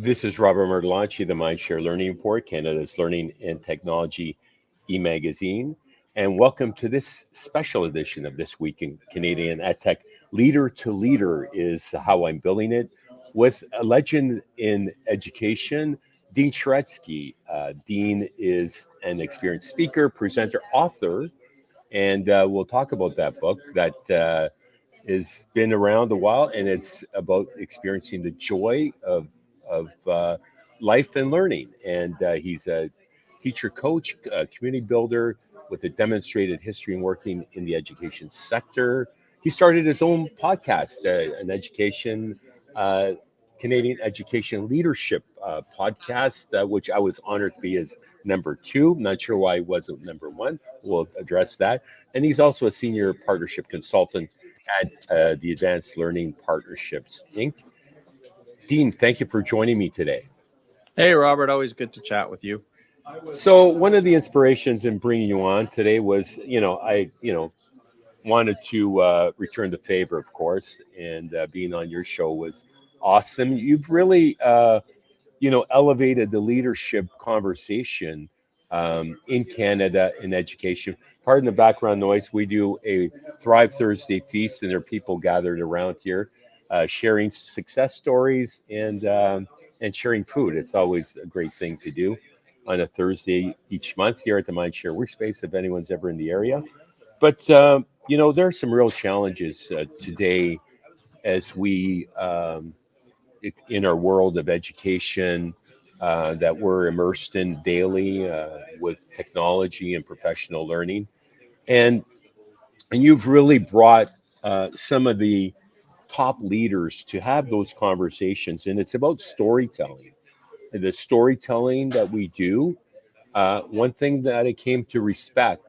This is Robert Martelanci, the Mindshare Learning Report, Canada's Learning and Technology e-magazine. And welcome to this special edition of This Week in Canadian EdTech. Leader to Leader is how I'm billing it, with a legend in education, Dean Shareski. Dean is an experienced speaker, presenter, author, and we'll talk about that book that has been around a while, and it's about experiencing the joy of life and learning. And he's a teacher, coach, community builder with a demonstrated history in working in the education sector. He started his own podcast, an education, Canadian education leadership podcast, which I was honored to be his number 2. Not sure why he wasn't number 1. We'll address that. And he's also a senior partnership consultant at the Advanced Learning Partnerships, Inc. Dean, thank you for joining me today. Hey, Robert, always good to chat with you. So one of the inspirations in bringing you on today was, I wanted to return the favor, of course, and being on your show was awesome. You've really, elevated the leadership conversation in Canada in education. Pardon the background noise. We do a Thrive Thursday feast, and there are people gathered around here sharing success stories and sharing food. It's always a great thing to do on a Thursday each month here at the Mindshare Workspace, if anyone's ever in the area. But, there are some real challenges today as we, in our world of education, that we're immersed in daily with technology and professional learning. And you've really brought some of the top leaders to have those conversations. And it's about storytelling. And the storytelling that we do, one thing that I came to respect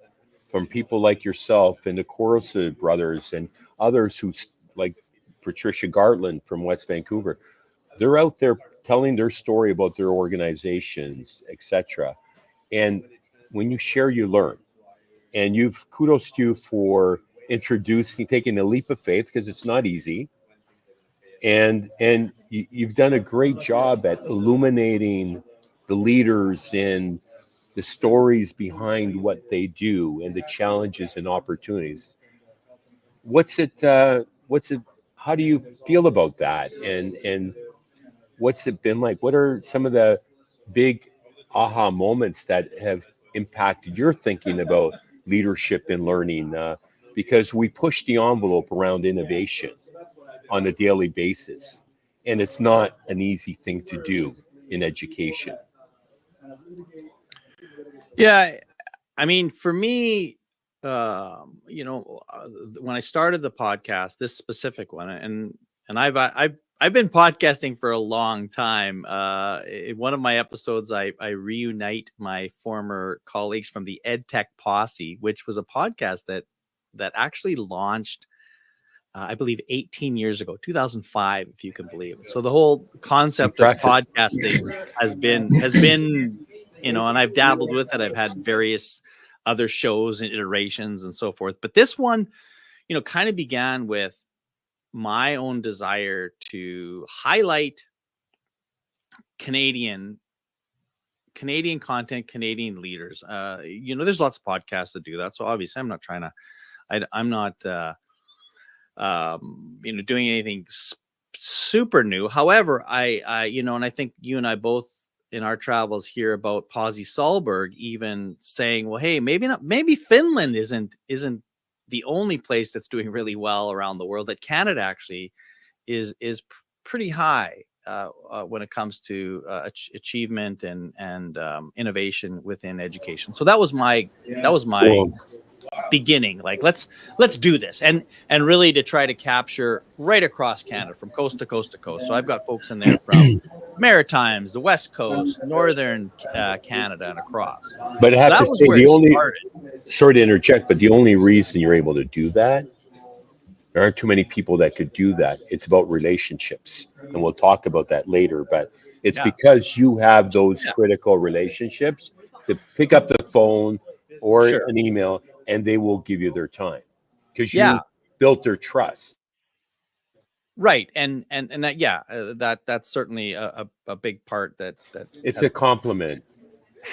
from people like yourself and the Corsa brothers and others who, like Patricia Gartland from West Vancouver, they're out there telling their story about their organizations, etc. And when you share, you learn. And kudos to you for taking a leap of faith, because it's not easy. And you've done a great job at illuminating the leaders and the stories behind what they do and the challenges and opportunities. What's it? How do you feel about that? And what's it been like? What are some of the big aha moments that have impacted your thinking about leadership and learning? Because we push the envelope around innovation on a daily basis, and it's not an easy thing to do in education. Yeah, I mean, for me, when I started the podcast, this specific one, and I've been podcasting for a long time. In one of my episodes, I reunite my former colleagues from the EdTech Posse, which was a podcast that actually launched, I believe, 18 years ago, 2005, if you can believe it. So the whole concept of podcasting has been, and I've dabbled with it. I've had various other shows and iterations and so forth. But this one, kind of began with my own desire to highlight Canadian content, Canadian leaders. There's lots of podcasts that do that. So obviously I'm not trying to, I'm not, doing anything super new. However, I and I think you and I both in our travels hear about Pasi Sahlberg even saying, well, hey, maybe Finland isn't the only place that's doing really well around the world, that Canada actually is pretty high when it comes to achievement and innovation within education. So that was my beginning. Like, let's do this and really to try to capture right across Canada from coast to coast to coast. So I've got folks in there from Maritimes, the West Coast, Northern Canada, and across. But I have to say, sorry to interject, but the only reason you're able to do that, there aren't too many people that could do that. It's about relationships, and we'll talk about that later. But it's because you have those critical relationships to pick up the phone or an email, and they will give you their time because you built their trust. Right. And that, yeah, that's certainly a big part that It's has a compliment.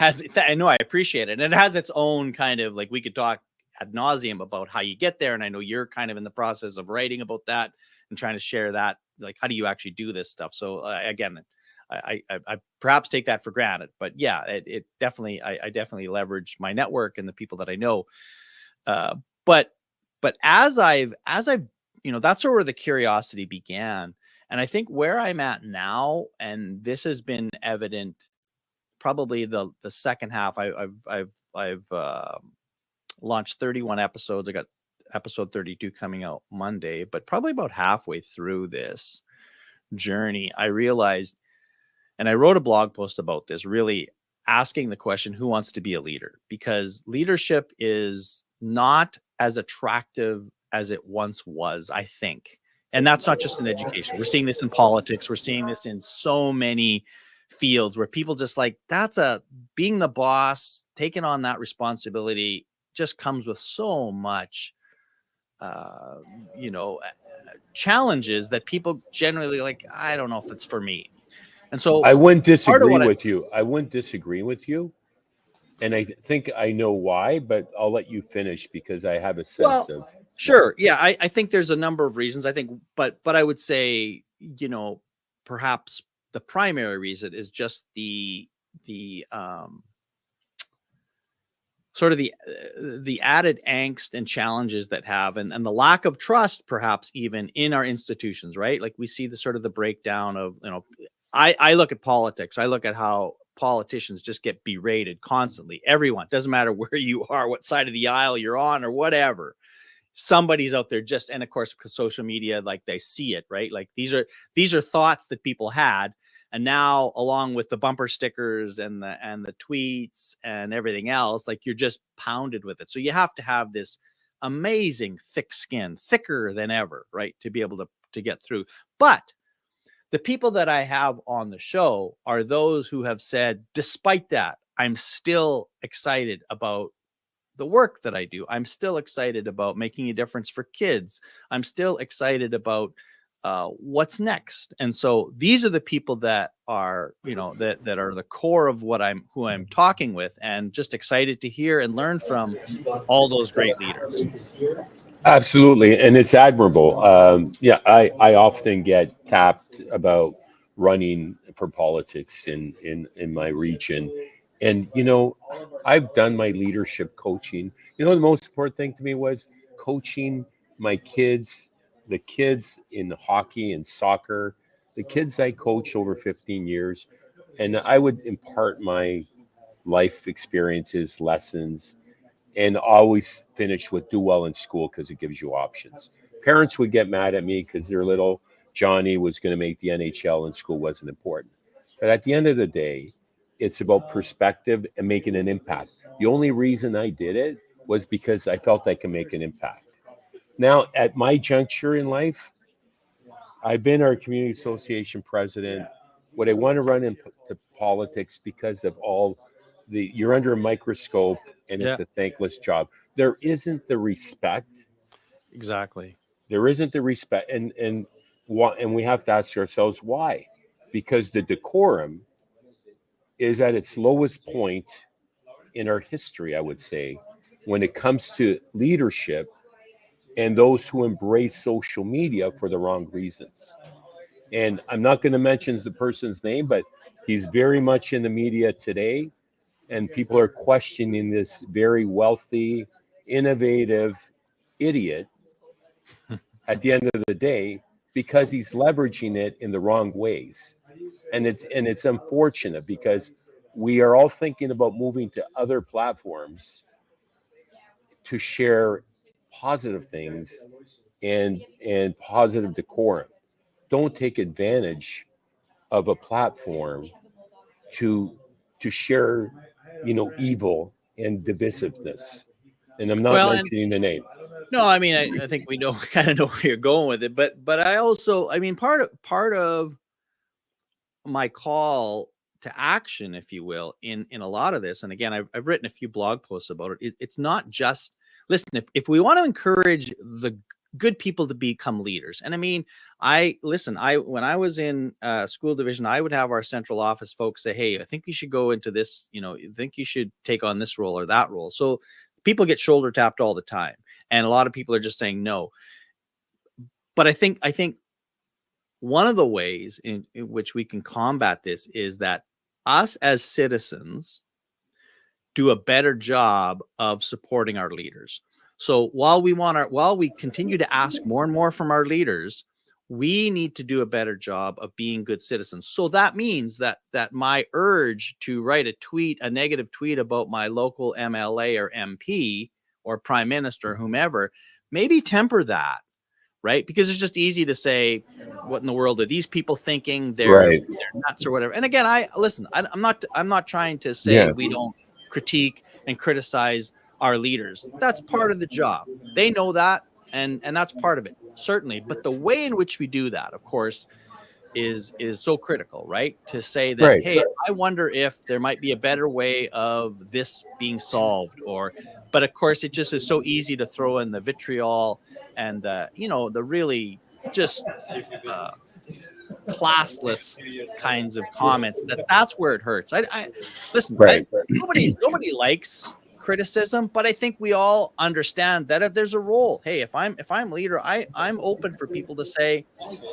I know, I appreciate it. And it has its own kind of, like, we could talk ad nauseum about how you get there. And I know you're kind of in the process of writing about that and trying to share that, like, how do you actually do this stuff? So again, I perhaps take that for granted, but yeah, it definitely, I definitely leverage my network and the people that I know. Uh, but, as I've, that's where the curiosity began. And I think where I'm at now, and this has been evident probably the second half. I've launched 31 episodes. I got episode 32 coming out Monday, but probably about halfway through this journey, I realized, and I wrote a blog post about this, really asking the question, who wants to be a leader? Because leadership is not as attractive as it once was, I think. And that's not just in education. We're seeing this in politics. We're seeing this in so many fields where people just like, being the boss, taking on that responsibility just comes with so much, uh, you know, challenges that people generally like, I don't know if it's for me. And so I wouldn't part of disagree what with you. I wouldn't disagree with you. And I think I know why, but I'll let you finish because I have a sense well, of why. sure. Yeah. I think there's a number of reasons, I think, but I would say, perhaps the primary reason is just the sort of the added angst and challenges that have, and the lack of trust, perhaps even in our institutions, right? Like we see the sort of the breakdown of, I look at politics. I look at how politicians just get berated constantly. Everyone, doesn't matter where you are, what side of the aisle you're on, or whatever. Somebody's out there just, and of course, because social media, like, they see it, right? Like these are thoughts that people had, and now, along with the bumper stickers and the tweets and everything else, like, you're just pounded with it. So you have to have this amazing thick skin, thicker than ever, right, to be able to get through. But the people that I have on the show are those who have said, despite that, I'm still excited about the work that I do. I'm still excited about making a difference for kids. I'm still excited about what's next. And so these are the people that are, that are the core of who I'm talking with, and just excited to hear and learn from all those great leaders. Absolutely, and it's admirable. Yeah, I often get tapped about running for politics in my region, and I've done my leadership coaching. The most important thing to me was coaching my kids, the kids in hockey and soccer, the kids I coached over 15 years, and I would impart my life experiences, lessons, and always finish with do well in school because it gives you options. Parents would get mad at me because their little Johnny was going to make the NHL and school wasn't important. But at the end of the day, it's about perspective and making an impact. The only reason I did it was because I felt I can make an impact. Now, at my juncture in life, I've been our community association president. Would I want to run into politics because of all you're under a microscope and Yeah, it's a thankless job. There isn't the respect. exactly. There isn't the respect, and we have to ask ourselves why, because the decorum is at its lowest point in our history. I would say, when it comes to leadership and those who embrace social media for the wrong reasons. And I'm not going to mention the person's name, but he's very much in the media today. And people are questioning this very wealthy, innovative idiot at the end of the day because he's leveraging it in the wrong ways. And it's unfortunate because we are all thinking about moving to other platforms to share positive things and positive decorum. Don't take advantage of a platform to to share, evil and divisiveness. And I'm not Well, and mentioning the name. no, I mean, I think we know kind of know where you're going with it, but I also, I mean, part of my call to action, if you will, in a lot of this, and again, I've written a few blog posts about it. It's not just, listen, if we want to encourage good people to become leaders. And I mean, when I was in school division, I would have our central office folks say, hey, I think you should go into this, I think you should take on this role or that role. So people get shoulder tapped all the time. And a lot of people are just saying no. But I think one of the ways in which we can combat this is that us as citizens do a better job of supporting our leaders. So while we continue to ask more and more from our leaders, we need to do a better job of being good citizens. So that means that my urge to write a negative tweet about my local MLA or MP or prime minister, whomever, maybe temper that, right? Because it's just easy to say, what in the world are these people thinking? They're nuts or whatever. And again, I'm not trying to say we don't critique and criticize our leaders. That's part of the job. They know that, and that's part of it, certainly. But the way in which we do that, of course, is so critical, right? To say that, hey, I wonder if there might be a better way of this being solved, but of course, it just is so easy to throw in the vitriol and the really just classless kinds of comments. That's where it hurts. Listen. Nobody likes criticism, but I think we all understand that if there's a role, hey, if I'm leader, I'm open for people to say,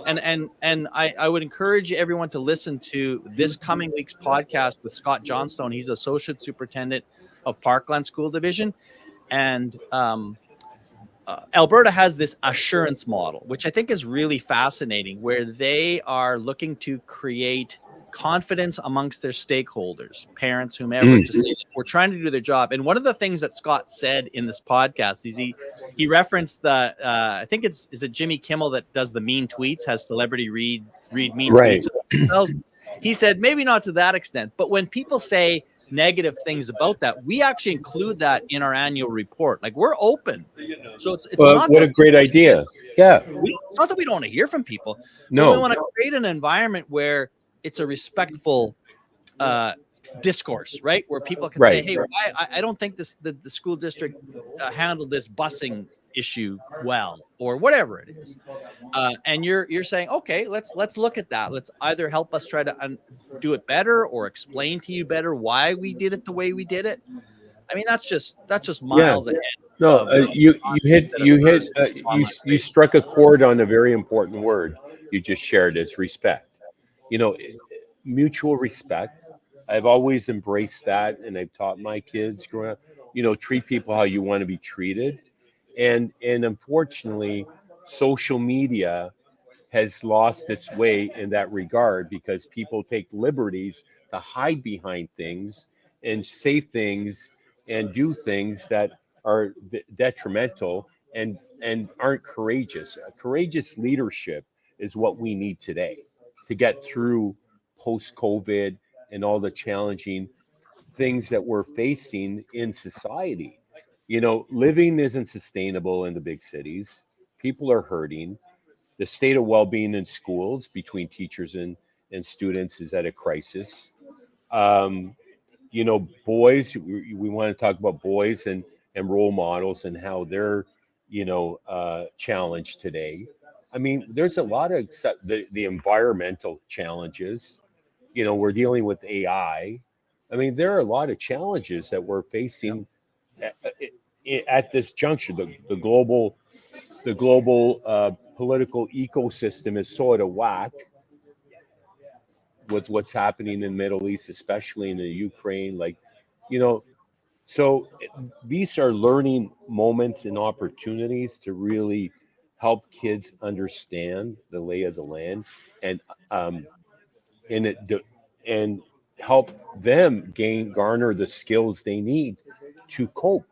and I would encourage everyone to listen to this coming week's podcast with Scott Johnstone. He's associate superintendent of Parkland School Division, and Alberta has this assurance model, which I think is really fascinating, where they are looking to create confidence amongst their stakeholders, parents, whomever, to say we're trying to do their job. And one of the things that Scott said in this podcast is he referenced the I think is it Jimmy Kimmel that does the mean tweets, has celebrity read mean tweets themselves. He said maybe not to that extent, but when people say negative things about that, we actually include that in our annual report. Like, we're open. So it's not what a great idea. Yeah. It's not that we don't want to hear from people. No. But we want to create an environment where it's a respectful discourse, right? Where people can say, hey, I don't think the school district handled this busing issue well, or whatever it is. And you're saying, okay, let's look at that. Let's either help us try to do it better, or explain to you better why we did it the way we did it. I mean, that's just miles ahead. No, you struck a chord on a very important word you just shared, is respect. Mutual respect. I've always embraced that, and I've taught my kids growing up. Treat people how you want to be treated, and unfortunately, social media has lost its way in that regard, because people take liberties to hide behind things and say things and do things that are detrimental and aren't courageous. Courageous leadership is what we need today to get through post COVID and all the challenging things that we're facing in society. Living isn't sustainable in the big cities. People are hurting. The state of well-being in schools between teachers and students is at a crisis. Um, Boys, we want to talk about boys and role models and how they're, challenged today. I mean, there's a lot of the environmental challenges. We're dealing with AI. I mean, there are a lot of challenges that we're facing at this juncture. The global political ecosystem is sort of whack with what's happening in the Middle East, especially in the Ukraine. You know, so these are learning moments and opportunities to really help kids understand the lay of the land, and um, and and help them garner the skills they need to cope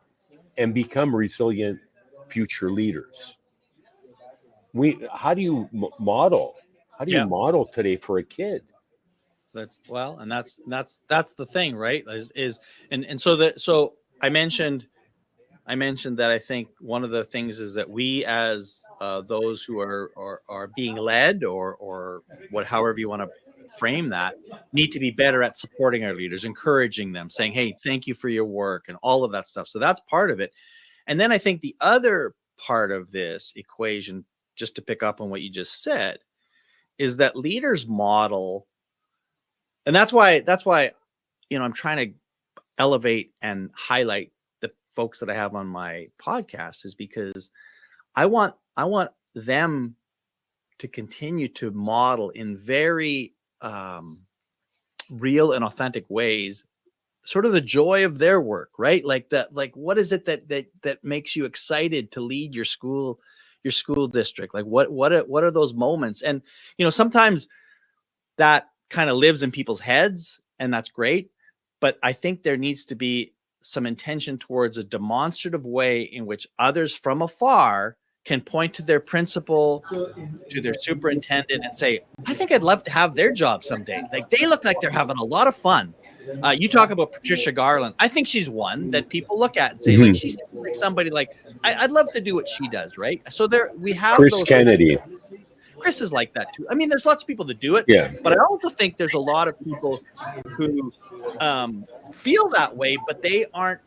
and become resilient future leaders. How do you model? How do you model today for a kid? That's the thing, right? So I mentioned that I think one of the things is that we, as those who are being led, or however you want to frame that, need to be better at supporting our leaders, encouraging them, saying, hey, thank you for your work, and all of that stuff. So that's part of it. And then I think the other part of this equation, just to pick up on what you just said, is that leaders model, and that's why I'm trying to elevate and highlight the folks that I have on my podcast, is because I want them to continue to model in very real and authentic ways sort of the joy of their work, right? Like that, like what is it that makes you excited to lead your school district? Like what are those moments? And sometimes that kind of lives in people's heads, and that's great, but I think there needs to be some intention towards a demonstrative way in which others from afar can point to their principal, to their superintendent, and say, I think I'd love to have their job someday. Like, they look like they're having a lot of fun. You talk about Patricia Garland. I think she's one that people look at and say, like, she seems like somebody like, I'd love to do what she does, right? So there we have Chris those. Kennedy. Chris is like that too. I mean, there's lots of people that do it, Yeah. but I also think there's a lot of people who feel that way, but they aren't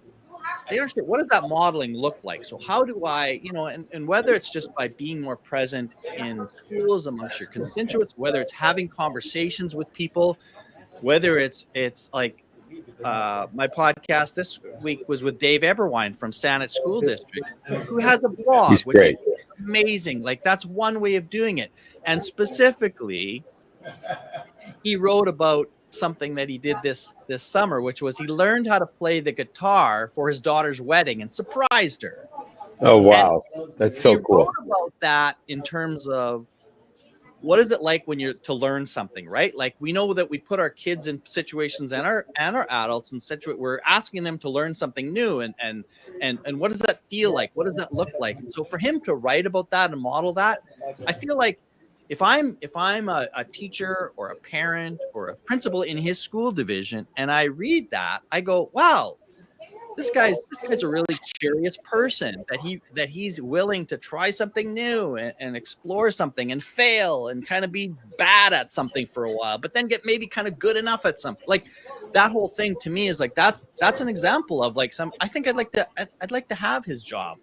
sure, what does that modeling look like? So how do I, and whether it's just by being more present in schools amongst your constituents, whether it's having conversations with people, whether it's like my podcast this week was with Dave Eberwine from Sanet School District, who has a blog, He's which great. is amazing. Like, that's one way of doing it. And specifically, he wrote about something that he did this summer, which was he learned how to play the guitar for his daughter's wedding and surprised her. Oh, wow. That's so cool. He wrote about that in terms of what is it like when you're to learn something, right? Like, we know that we put our kids in situations and our adults in situations, we're asking them to learn something new, and what does that feel like? What does that look like? And so for him to write about that and model that, I feel like if I'm a teacher or a parent or a principal in his school division and I read that, I go, wow, this guy's a really curious person, that he's willing to try something new and explore something and fail and kind of be bad at something for a while, but then get maybe kind of good enough at something. Like, that whole thing to me is like, that's an example of like I think I'd like to have his job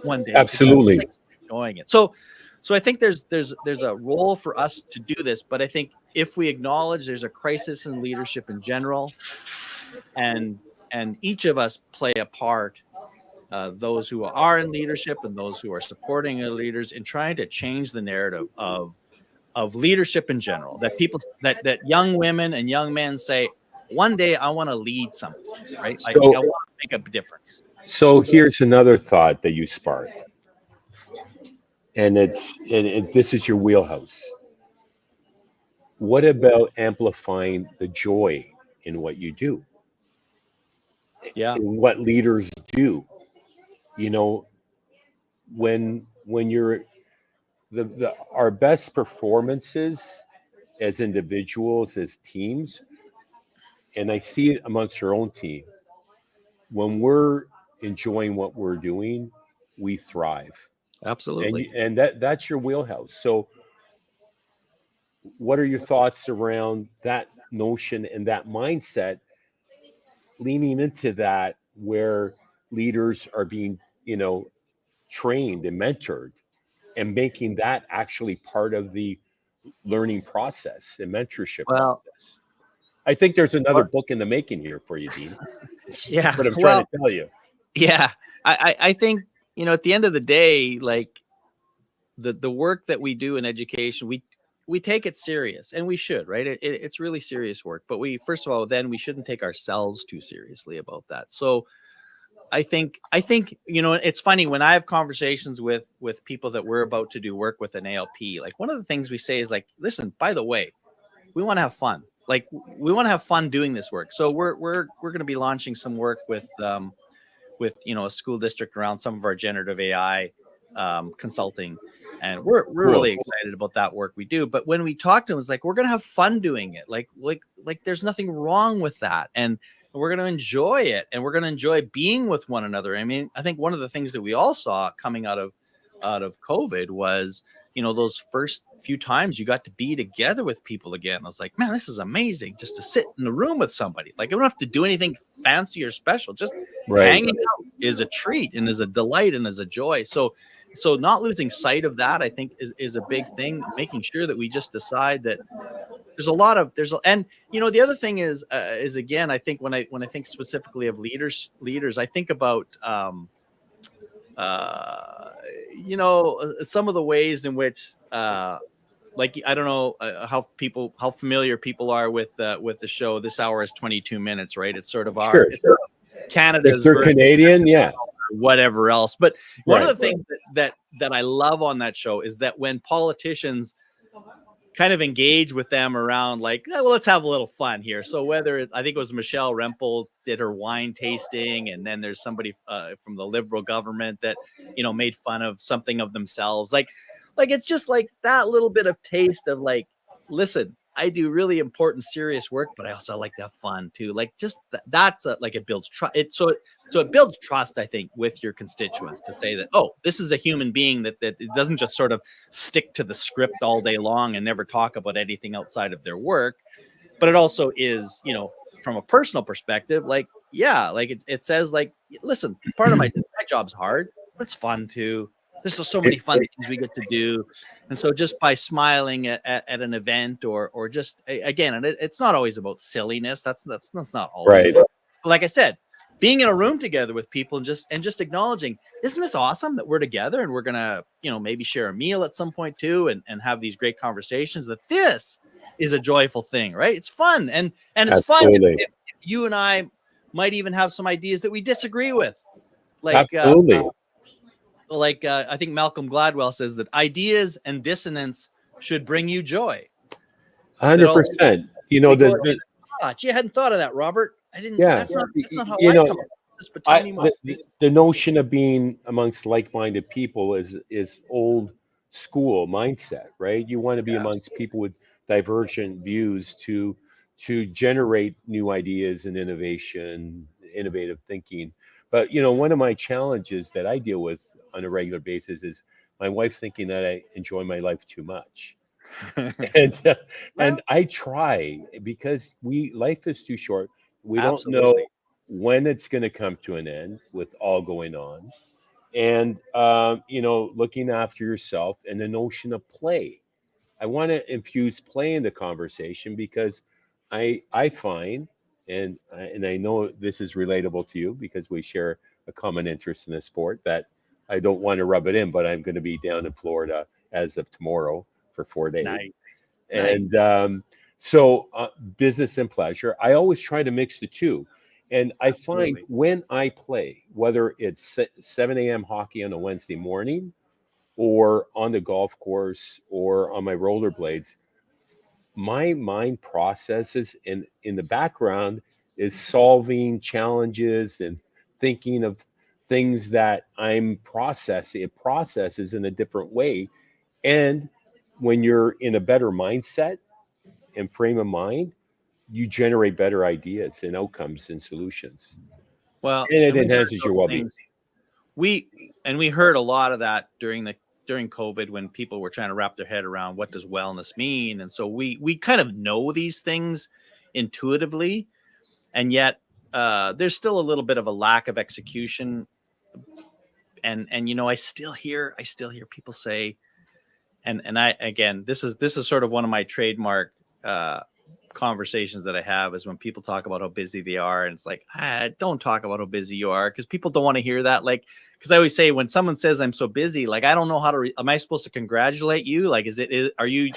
one day. Absolutely. Like enjoying it. So I think there's a role for us to do this, but I think if we acknowledge there's a crisis in leadership in general, and each of us play a part, those who are in leadership and those who are supporting their leaders, in trying to change the narrative of leadership in general, that people, that young women and young men say, one day I want to lead something, right? I want to make a difference. So here's another thought that you sparked, and this is your wheelhouse. What about amplifying the joy in what you do? Yeah. In what leaders do? When you're our best performances as individuals, as teams, and I see it amongst our own team, when we're enjoying what we're doing, we thrive. Absolutely. And that's your wheelhouse. So what are your thoughts around that notion and that mindset, leaning into that, where leaders are being, trained and mentored, and making that actually part of the learning process and mentorship process? I think there's another book in the making here for you, Dean. Yeah. That's what I'm trying to tell you. Yeah. I think, at the end of the day, like, the work that we do in education, we take it serious, and we should, right? It's really serious work, but first of all, then we shouldn't take ourselves too seriously about that. So I think, it's funny when I have conversations with people that we're about to do work with an ALP, like, one of the things we say is like, listen, by the way, we want to have fun. Like, we want to have fun doing this work. So we're going to be launching some work with a school district around some of our generative AI consulting. And we're cool. Really excited about that work we do. But when we talked to them, it's like, we're going to have fun doing it. Like there's nothing wrong with that. And we're going to enjoy it. And we're going to enjoy being with one another. I mean, I think one of the things that we all saw coming out of out of COVID was, those first few times you got to be together with people again. I was like, man, this is amazing just to sit in the room with somebody. Like, I don't have to do anything fancy or special. Just Right. hanging out is a treat and is a delight and is a joy. So not losing sight of that, I think, is a big thing. Making sure that we just decide that and the other thing is again, I think when I think specifically of leaders, I think about some of the ways in which like, I don't know how familiar people are with the show. This hour is 22 minutes, right? It's sort of Sure. it's Canada's If they're version Canadian, yeah. of whatever else. But one of Right. the things that I love on that show is that when politicians kind of engage with them around like, well, let's have a little fun here. So I think it was Michelle Rempel did her wine tasting, and then there's somebody from the Liberal government that made fun of something of themselves. Like it's just like that little bit of taste of like, listen, I do really important, serious work, but I also like to have fun too. Like, just that's like, it builds trust. So it builds trust, I think, with your constituents to say that, oh, this is a human being that it doesn't just sort of stick to the script all day long and never talk about anything outside of their work. But it also is, from a personal perspective, like, yeah, like it says like, listen, part of my job's hard, but it's fun too. There's just so many fun things we get to do. And so just by smiling at an event or just, again, and it's not always about silliness. That's not always Right. But like I said, being in a room together with people and just acknowledging, isn't this awesome that we're together and we're gonna, maybe share a meal at some point too, and have these great conversations, that this is a joyful thing, right? It's fun. And it's Absolutely. fun if you and I might even have some ideas that we disagree with. Like, Absolutely. I think Malcolm Gladwell says that ideas and dissonance should bring you joy. 100%. Gee, I hadn't thought of that, Robert. I didn't. Yeah. That's not how I come up with this. But tell me more. The notion of being amongst like-minded people is old school mindset, right? You want to be amongst people with divergent views to generate new ideas and innovative thinking. But one of my challenges that I deal with on a regular basis is my wife thinking that I enjoy my life too much. And I try, because life is too short. We don't know Absolutely. when it's going to come to an end with all going on, and looking after yourself and the notion of play. I want to infuse play in the conversation, because I find, and I know this is relatable to you because we share a common interest in a sport, that I don't want to rub it in, but I'm going to be down in Florida as of tomorrow for 4 days. Nice. And so business and pleasure, I always try to mix the two. And I find Absolutely. when I play, whether it's 7 a.m. hockey on a Wednesday morning, or on the golf course, or on my rollerblades, my mind processes, and in the background is solving challenges and thinking of things that I'm processing. It processes in a different way. And when you're in a better mindset and frame of mind, you generate better ideas and outcomes and solutions. Well, And it and we heard enhances your those well-being. things. We heard a lot of that during COVID, when people were trying to wrap their head around what does wellness mean, and so we kind of know these things intuitively, and yet there's still a little bit of a lack of execution. And I still hear people say, and I, again, this is sort of one of my trademark conversations that I have, is when people talk about how busy they are, and it's like, don't talk about how busy you are, because people don't want to hear that. Like, because I always say, when someone says I'm so busy, like, I don't know how to. Am I supposed to congratulate you? Like, are you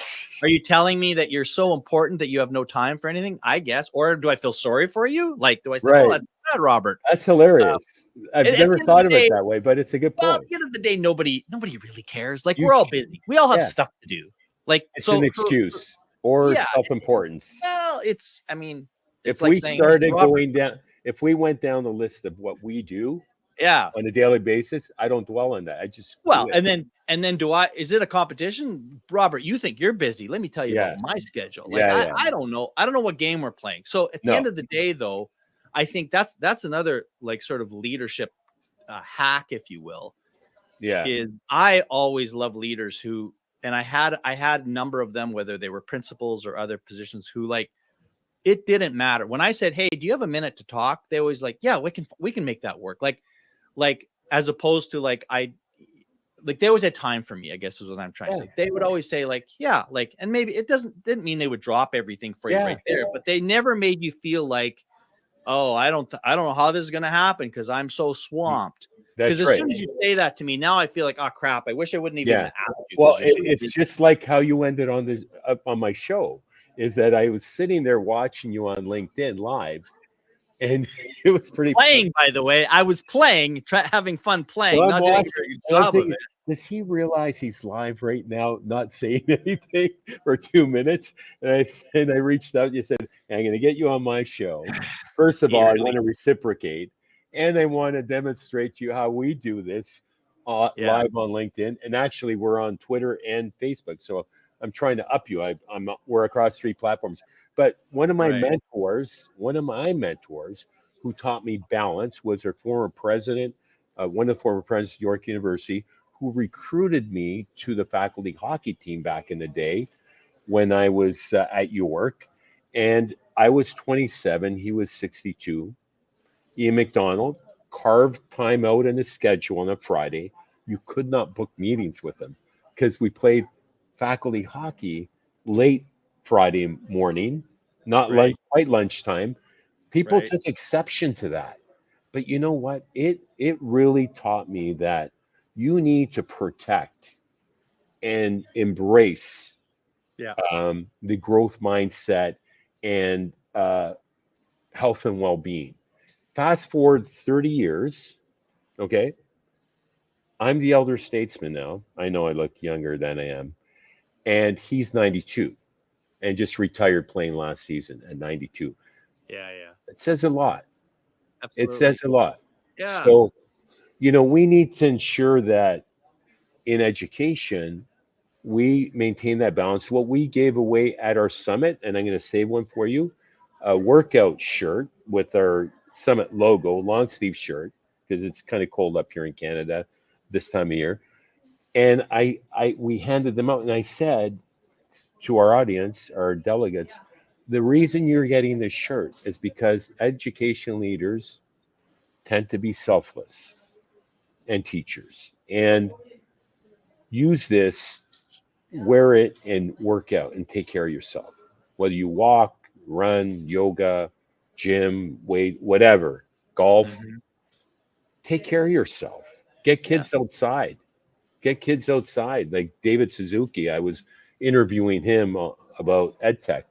telling me that you're so important that you have no time for anything? I guess, or do I feel sorry for you? Like, do I say, Right. oh, that's bad, Robert? That's hilarious. I've At never the end thought of of the it day, that way, but it's a good well, at point. the end of the day, nobody really cares. Like, You we're all busy. We all have yeah. stuff to do. Like, It's so an excuse or yeah, self-importance. well, it's, I mean, it's If like we saying, started Robert, going down, if we went down the list of what we do yeah. on a daily basis, I don't dwell on that. I just Well, do it. and then is it a competition? Robert, you think you're busy. Let me tell you Yeah. about my schedule. Like, Yeah, yeah. I don't know. I don't know what game we're playing. So at the end No. of the day, though, I think that's another, like, sort of leadership hack, if you will, Yeah. is I always love leaders who, and I had a number of them, whether they were principals or other positions, who like, it didn't matter when I said, "Hey, do you have a minute to talk?" They always like, "Yeah, we can make that work." Like as opposed to like there was a time for me, I guess is what I'm trying to Yeah. say. They would always say like, "Yeah," like, and maybe it didn't mean they would drop everything for you Yeah. right there, but they never made you feel like, "Oh, I don't know how this is going to happen because I'm so swamped." Because That's as right. soon as you say that to me, now I feel like, "Oh crap, I wish I wouldn't even Yeah. asked you Well, because you're so it's busy." just like how you ended on this up on my show, is that I was sitting there watching you on LinkedIn live, and it was pretty funny. Playing, by the way, I was playing, having fun So playing, I'm not doing a watching, very good and I'm job of thinking, it. does he realize he's live right now, not saying anything for 2 minutes? And I reached out and you said, I'm going to get you on my show. First of He all, I want really, to reciprocate, and I want to demonstrate to you how we do this yeah, live on LinkedIn. And actually, we're on Twitter and Facebook. So I'm trying to up you. We're across 3 platforms. But right, one of my mentors, who taught me balance, was our former president, one of the former presidents of York University, who recruited me to the faculty hockey team back in the day when I was at York. And I was 27, he was 62. Ian McDonald carved time out in his schedule on a Friday. You could not book meetings with him because we played faculty hockey late Friday morning, not right, quite lunchtime. People right, took exception to that. But you know what? It really taught me that you need to protect and embrace yeah, the growth mindset and health and well-being. Fast forward 30 years, okay? I'm the elder statesman now. I know I look younger than I am, and he's 92 and just retired playing last season at 92. yeah, yeah, It says a lot. It absolutely, says a lot. yeah, So, we need to ensure that in education, we maintain that balance. What we gave away at our summit, and I'm going to save one for you, a workout shirt with our summit logo, long sleeve shirt, because it's kind of cold up here in Canada this time of year. And we handed them out, and I said to our audience, our delegates, the reason you're getting this shirt is because education leaders tend to be selfless, and teachers, and use this, wear it, and work out and take care of yourself. Whether you walk, run, yoga, gym, weight, whatever, golf, hmm, take care of yourself. Get yeah, kids outside. Get kids outside. Like David Suzuki, I was interviewing him about EdTech,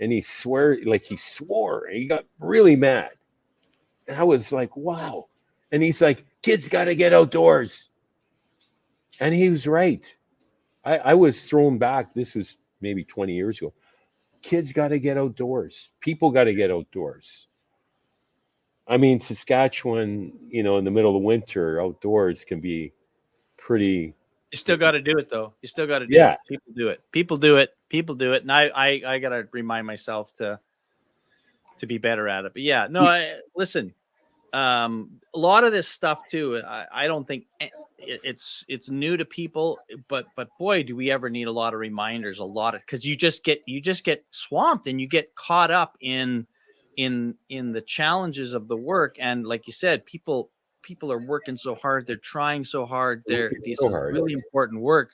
and he swore. He got really mad. And I was like, wow. And he's like, kids got to get outdoors. And he was right. I was thrown back. This was maybe 20 years ago. Kids got to get outdoors. People got to get outdoors. I mean, Saskatchewan, in the middle of winter, outdoors can be pretty. you still got to do it though. You still got to do Yeah. it. People do it. People do it. People do it. And I got to remind myself to be better at it. But yeah, no, listen, a lot of this stuff too, I don't think it's new to people, but boy, do we ever need a lot of reminders, a lot of, because you just get swamped and you get caught up in the challenges of the work. And like you said, people are working so hard, they're trying so hard, this So is hard. really important work,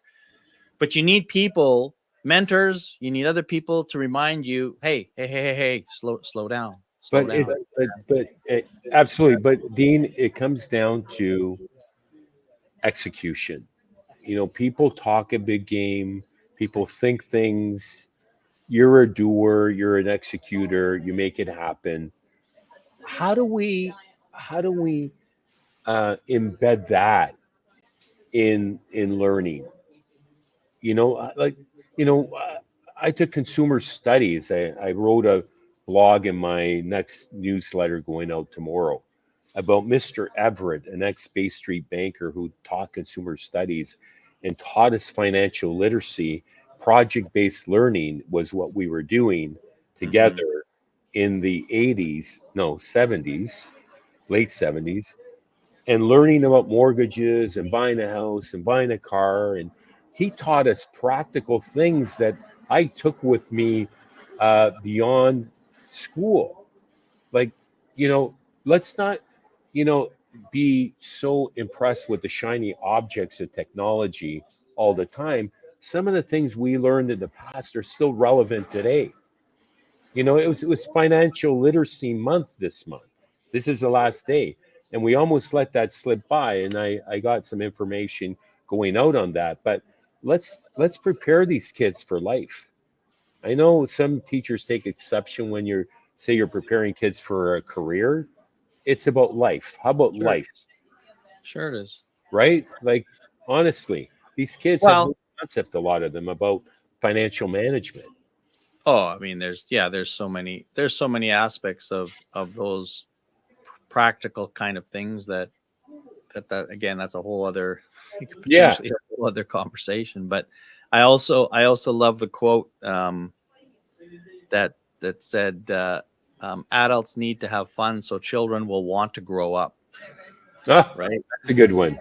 but you need people, mentors, you need other people to remind you, hey, slow down, slow But it, down. but absolutely. But Dean, it comes down to execution. People talk a big game. People think things. You're a doer. You're an executor. You make it happen. How do we? How do we embed that in learning? Like you know, uh, I took consumer studies. I wrote a blog in my next newsletter going out tomorrow about Mr. Everett, an ex-Bay Street banker who taught consumer studies and taught us financial literacy. Project-based learning was what we were doing Hmm. together in the 80s, no, 70s, late 70s. and learning about mortgages and buying a house and buying a car. And he taught us practical things that I took with me beyond school. Like, you know, let's not, you know, be so impressed with the shiny objects of technology all the time. Some of the things we learned in the past are still relevant today. You know, it was financial literacy month this month. This is the last day, and we almost let that slip by. And I got some information going out on that. But let's prepare these kids for life. I know some teachers take exception when you're say you're preparing kids for a career. It's about life. How about Sure, life, sure it is. right? Like honestly, these kids have Well, no concept, a lot of them, about financial management. oh, I mean, there's so many aspects of those practical kind of things that again, that's a whole other Yeah. potentially a whole other conversation. But I also love the quote that said adults need to have fun so children will want to grow up, Ah, right? that's a good one.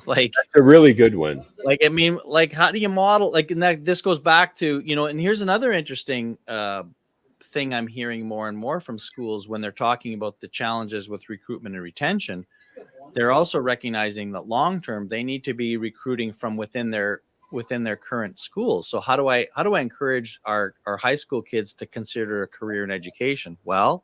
Like That's a really good one. I mean, like, how do you model, like, and that this goes back to, and here's another interesting thing I'm hearing more and more from schools when they're talking about the challenges with recruitment and retention. They're also recognizing that long term they need to be recruiting from within their current schools. So how do I encourage our high school kids to consider a career in education? Well,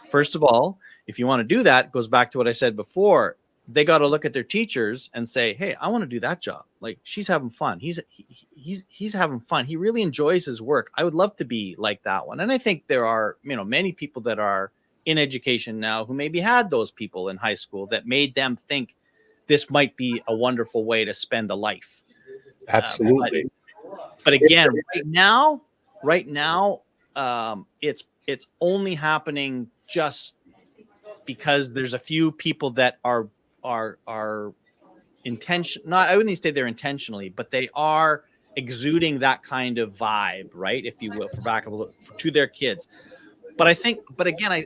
first of all, if you want to do that, it goes back to what I said before. They got to look at their teachers and say, "Hey, I want to do that job. Like, she's having fun. He's having fun. He really enjoys his work. I would love to be like that one." And I think there are, many people that are in education now who maybe had those people in high school that made them think this might be a wonderful way to spend a life. Uh, but Absolutely. but again, right now, it's only happening just because there's a few people that are intention, not, I wouldn't say they're intentionally, but they are exuding that kind of vibe, right, if you will, for back of to their kids. But again,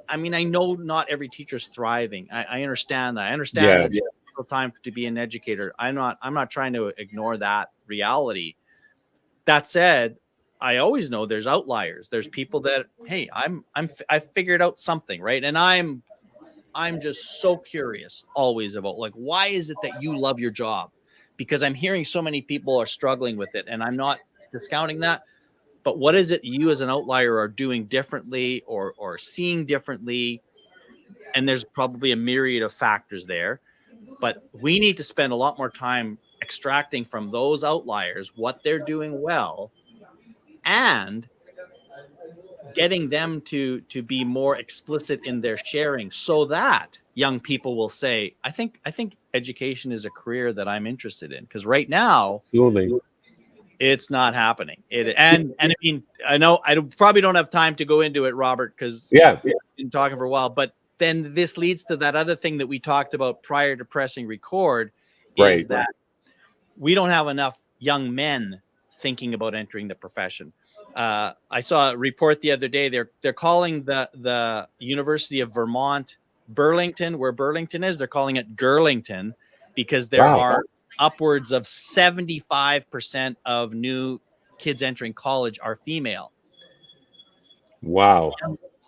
I mean, I know not every teacher's thriving. I understand that. I understand Yeah. it's a difficult time to be an educator. I'm not trying to ignore that reality. That said, I always know there's outliers. There's people that, hey, I figured out something, right? And I'm just so curious always about, like, why is it that you love your job? Because I'm hearing so many people are struggling with it, and I'm not discounting that. But what is it you as an outlier are doing differently, or seeing differently? And there's probably a myriad of factors there. But we need to spend a lot more time extracting from those outliers what they're doing well, and getting them to be more explicit in their sharing, so that young people will say, I think education is a career that I'm interested in. Because right now Absolutely. it's not happening. And I mean, I know I probably don't have time to go into it, Robert, because Yeah. we've been talking for a while. But then this leads to that other thing that we talked about prior to pressing record, is Right. that we don't have enough young men thinking about entering the profession. I saw a report the other day. They're calling the University of Vermont Burlington, where Burlington is. They're calling it Girlington, because there Wow. are upwards of 75% of new kids entering college are female. Wow.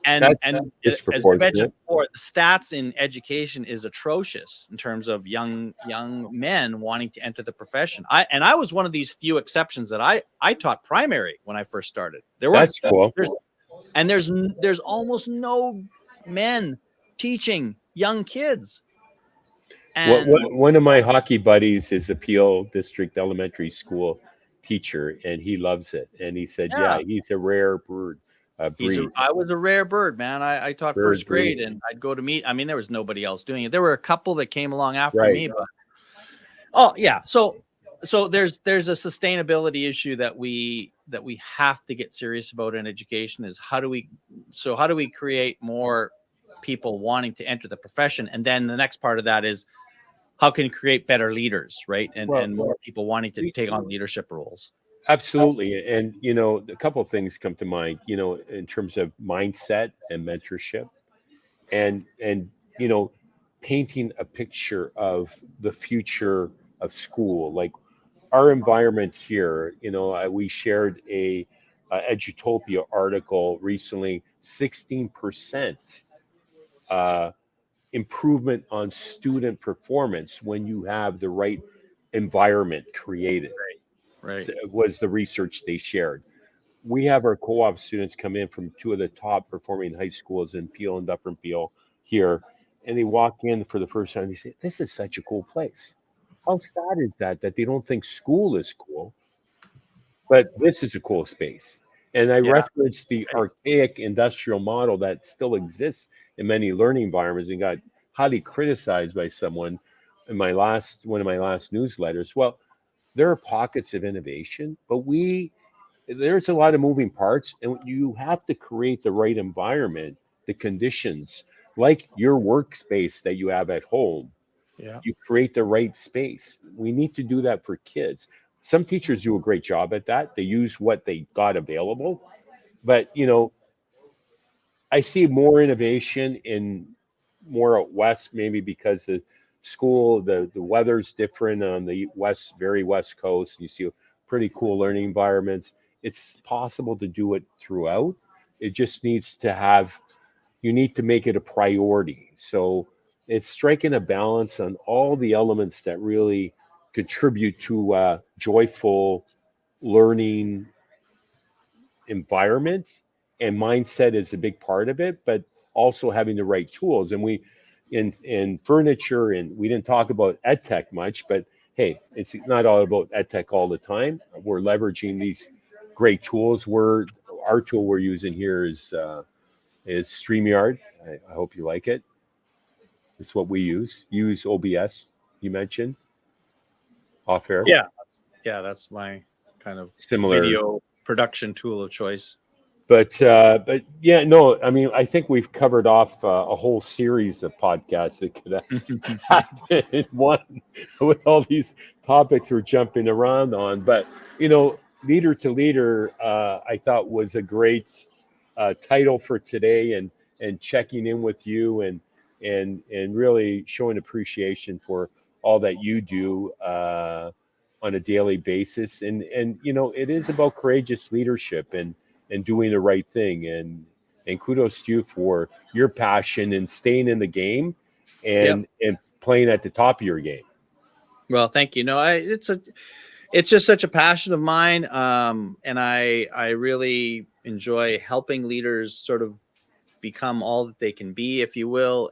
And That's as I mentioned disproportionate. before, the stats in education is atrocious in terms of young men wanting to enter the profession. I was one of these few exceptions that I taught primary when I first started. There weren't That's cool. there's and there's almost no men teaching young kids. And One of my hockey buddies is a Peel District Elementary School teacher, and he loves it. And he said, "Yeah, yeah, he's a rare bird, breed, I was a rare bird, man. I taught bird first breed." grade, and I'd go to meet. I mean, there was nobody else doing it. There were a couple that came along after Right. me, but oh yeah. So there's a sustainability issue that we have to get serious about in education. Is how do we create more people wanting to enter the profession? And then the next part of that is, how can you create better leaders, right? Well, And more people wanting to take on leadership roles. absolutely. And a couple of things come to mind. In terms of mindset and mentorship, and you know, painting a picture of the future of school, like our environment here. We shared a Edutopia article recently. 16% uh, improvement on student performance when you have the right environment created. Right. Was the research they shared. We have our co-op students come in from two of the top performing high schools in Peel and Dufferin Peel here, and they walk in for the first time. They say, "This is such a cool place." How sad is that they don't think school is cool, but this is a cool space. And I Yeah. referenced the Right. archaic industrial model that still exists in many learning environments and got highly criticized by someone in my last one of my last newsletters. Well, there are pockets of innovation, but there's a lot of moving parts, and you have to create the right environment, the conditions, like your workspace that you have at home. Yeah. You create the right space. We need to do that for kids. Some teachers do a great job at that. They use what they got available, but I see more innovation in more out west, maybe because the weather's different on the very west coast. You see pretty cool learning environments. It's possible to do it throughout. It just needs to have, you need to make it a priority. So it's striking a balance on all the elements that really contribute to joyful learning environment, and mindset is a big part of it, but also having the right tools. And we in furniture, and we didn't talk about ed tech much, but hey, it's not all about ed tech all the time. We're leveraging these great tools. Our tool we're using here is StreamYard. I hope you like it. It's what we use OBS. You mentioned off air. Yeah. That's my kind of Similar. video production tool of choice. But yeah, no, I mean, I think we've covered off a whole series of podcasts that could happen in one with all these topics we're jumping around on. But leader to leader, I thought was a great title for today, and checking in with you, and really showing appreciation for all that you do on a daily basis. And it is about courageous leadership and doing the right thing. And kudos to you for your passion and staying in the game Yep. and playing at the top of your game. Well, thank you. No, it's just such a passion of mine. And I really enjoy helping leaders sort of become all that they can be, if you will.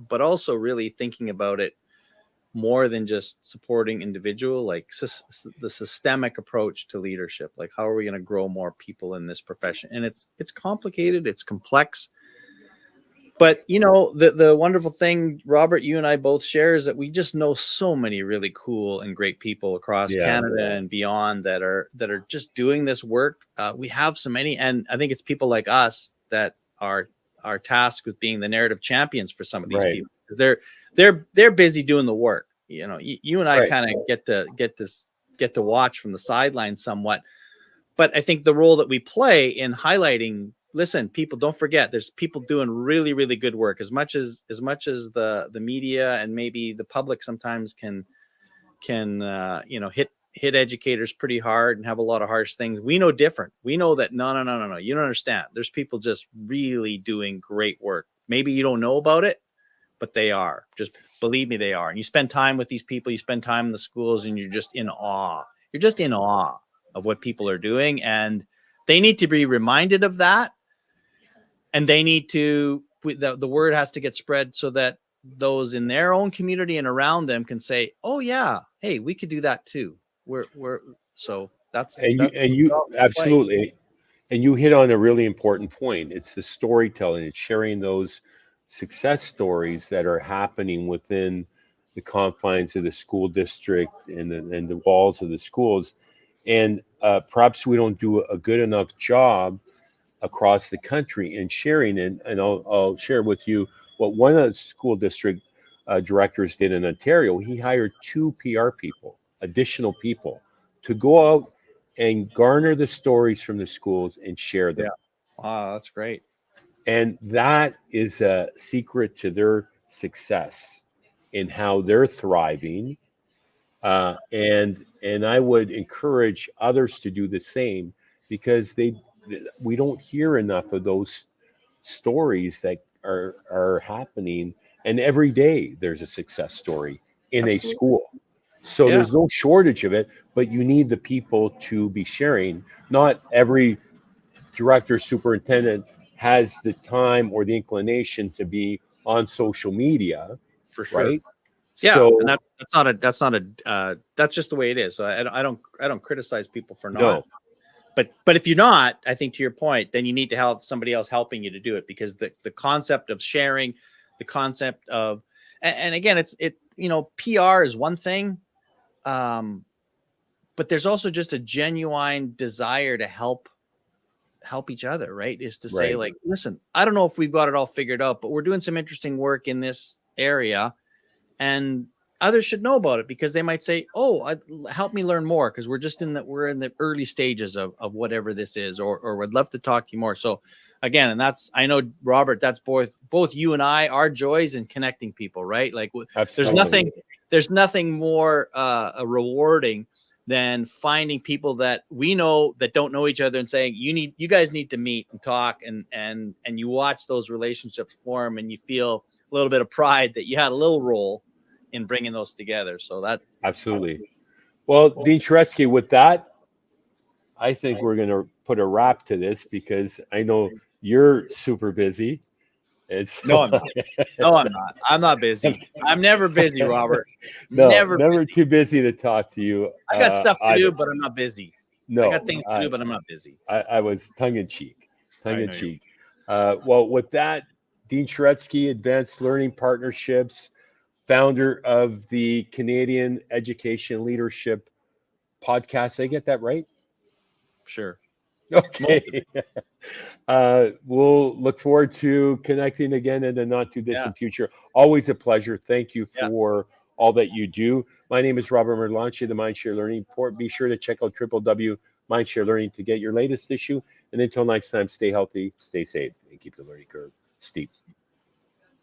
But also really thinking about it more than just supporting individual, like the systemic approach to leadership. Like, how are we going to grow more people in this profession? And it's complicated, it's complex. But the wonderful thing, Robert, you and I both share, is that we just know so many really cool and great people across Canada and beyond that are just doing this work. We have so many, and I think it's people like us that are tasked with being the narrative champions for some of these people, because they're busy doing the work. You and I kind of get to watch from the sidelines somewhat, but I think the role that we play in highlighting, listen, people, don't forget, there's people doing really, really good work. As much as the media and maybe the public sometimes can hit educators pretty hard and have a lot of harsh things. We know different. We know that no, you don't understand. There's people just really doing great work. Maybe you don't know about it, but they are. Just believe me, they are. And you spend time with these people, you spend time in the schools, and you're just in awe. You're just in awe of what people are doing, and they need to be reminded of that. And they need to, the word has to get spread so that those in their own community and around them can say, oh yeah, hey, we could do that too. So that's you absolutely. And you hit on a really important point. It's the storytelling. It's sharing those success stories that are happening within the confines of the school district and the walls of the schools. And perhaps we don't do a good enough job across the country in sharing. And I'll share with you what one of the school district directors did in Ontario. He hired 2 PR people, additional people, to go out and garner the stories from the schools and share them. Yeah. Wow, that's great. And that is a secret to their success in how they're thriving, and I would encourage others to do the same, because we don't hear enough of those stories that are happening, and every day there's a success story in a Absolutely. school. So Yeah, there's no shortage of it, but you need the people to be sharing. Not every director, superintendent has the time or the inclination to be on social media, for sure. right? Yeah, and So that's just the way it is. So I don't criticize people for not. no, But if you're not, I think to your point, then you need to have somebody else helping you to do it, because the concept of sharing, the concept of, and again, PR is one thing, um, but there's also just a genuine desire to help each other, right? Is to say, right, like, listen, I don't know if we've got it all figured out, but we're doing some interesting work in this area, and others should know about it, because they might say, oh, help me learn more, because we're in the early stages of whatever this is, or would love to talk to you more. So again, and I know, Robert, that's both you and I, our joys in connecting people, right? Like, there's absolutely, nothing more rewarding than finding people that we know that don't know each other, and saying, you guys need to meet and talk, and you watch those relationships form, and you feel a little bit of pride that you had a little role in bringing those together. So that, absolutely. Well, Dean Shareski, with that, I think we're going to put a wrap to this, because I know you're super busy. And no, so, I'm not. No, I'm not. I'm not busy. I'm never busy, Robert. no, Never never busy. too busy to talk to you I got stuff to do, either. but I'm not busy. I got No, things to do, but I'm not busy. I was tongue in cheek, tongue I in know you. cheek. Well, with that, Dean Shareski, Advanced Learning Partnerships, founder of the Canadian Education Leadership Podcast. Did I get that right? Sure. Most of Okay. it. We'll look forward to connecting again in the not too Yeah. distant future. Always a pleasure. Thank you Yeah. for all that you do. My name is Robert Merlanchi, the Mindshare Learning Report. Be sure to check out www.mindshare Learning to get your latest issue. And until next time, stay healthy, stay safe, and keep the learning curve steep.